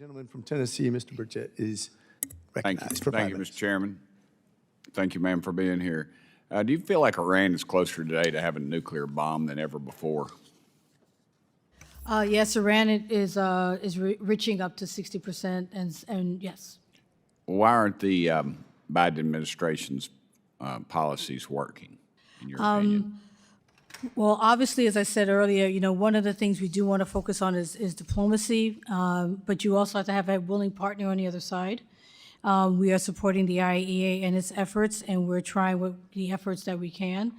Gentleman from Tennessee, Mr. Burchett, is recognized for 5 Thank you, minutes. Mr. Chairman. Thank you, ma'am, for being here. Do you feel like Iran is closer today to having a nuclear bomb than ever before? Yes, Iran is reaching up to 60%, and yes. Why aren't the Biden administration's policies working, in your opinion? Well, obviously, as I said earlier, one of the things we do want to focus on is diplomacy, but you also have to have a willing partner on the other side. We are supporting the IAEA and its efforts, and we're trying with the efforts that we can.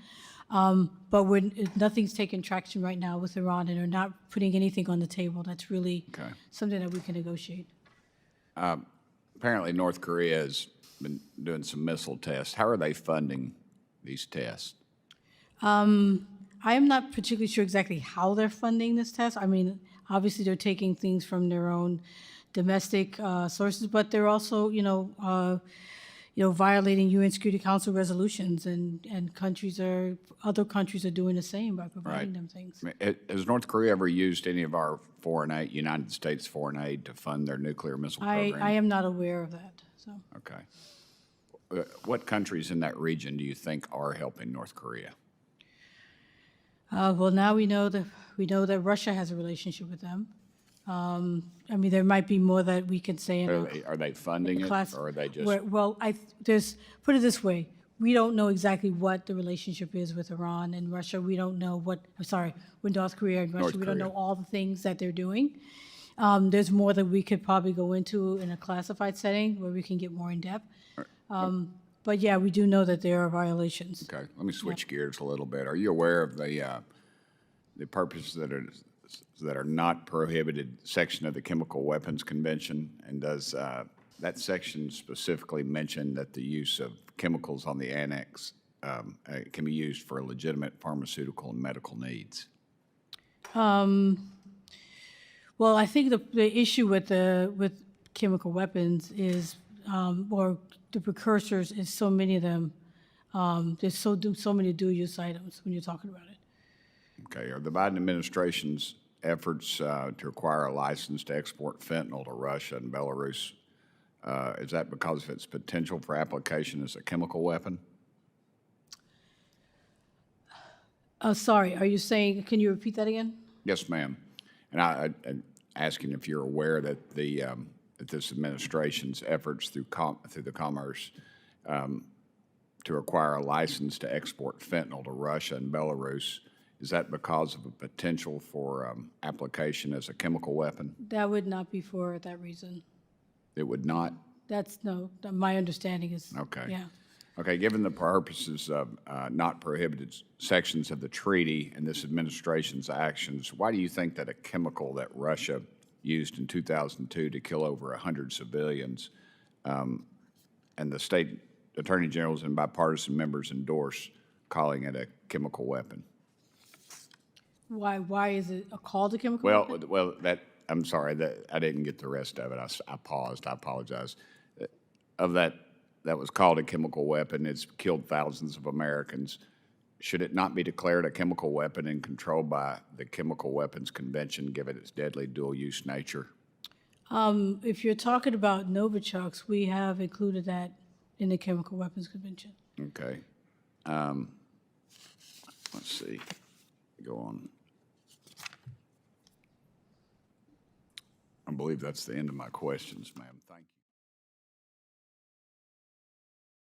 But nothing's taking traction right now with Iran, and they're not putting anything on the table that's really something that we can negotiate. Apparently, North Korea has been doing some missile tests. How are they funding these tests? I am not particularly sure exactly how they're funding this test. I mean, obviously they're taking things from their own domestic sources, but they're also, violating UN Security Council resolutions, and other countries are doing the same by providing them things. Has North Korea ever used any of our foreign aid, United States foreign aid, to fund their nuclear missile program? I am not aware of that. So. Okay. What countries in that region do you think are helping North Korea? Well, now we know that Russia has a relationship with them. I mean, there might be more that we can say. Are they funding it, or are they just? Put it this way: we don't know exactly what the relationship is with Iran and Russia. We don't know with North Korea and Russia. We don't know all the things that they're doing. There's more that we could probably go into in a classified setting where we can get more in depth. But yeah, we do know that there are violations. Okay, let me switch gears a little bit. Are you aware of the purposes that are not prohibited section of the Chemical Weapons Convention? And does that section specifically mention that the use of chemicals on the annex can be used for legitimate pharmaceutical and medical needs? Well, I think the issue with chemical weapons is, or the precursors, is so many of them. There's so many dual-use items when you're talking about it. Okay. Are the Biden administration's efforts to require a license to export fentanyl to Russia and Belarus, is that because of its potential for application as a chemical weapon? Sorry, are you saying? Can you repeat that again? Yes, ma'am. And I'm asking if you're aware that that this administration's efforts through the Commerce to require a license to export fentanyl to Russia and Belarus, is that because of a potential for application as a chemical weapon? That would not be for that reason. It would not? My understanding is. Okay. Yeah. Okay, given the purposes of not prohibited sections of the treaty and this administration's actions, why do you think that a chemical that Russia used in 2002 to kill over 100 civilians, and the state attorney generals and bipartisan members endorse calling it a chemical weapon? Why is it called a chemical weapon? Well, I'm sorry that I didn't get the rest of it. I paused. I apologize. Of that was called a chemical weapon. It's killed thousands of Americans. Should it not be declared a chemical weapon and controlled by the Chemical Weapons Convention, given its deadly dual-use nature? If you're talking about Novichok's, we have included that in the Chemical Weapons Convention. Okay. Let's see. Go on. I believe that's the end of my questions, ma'am.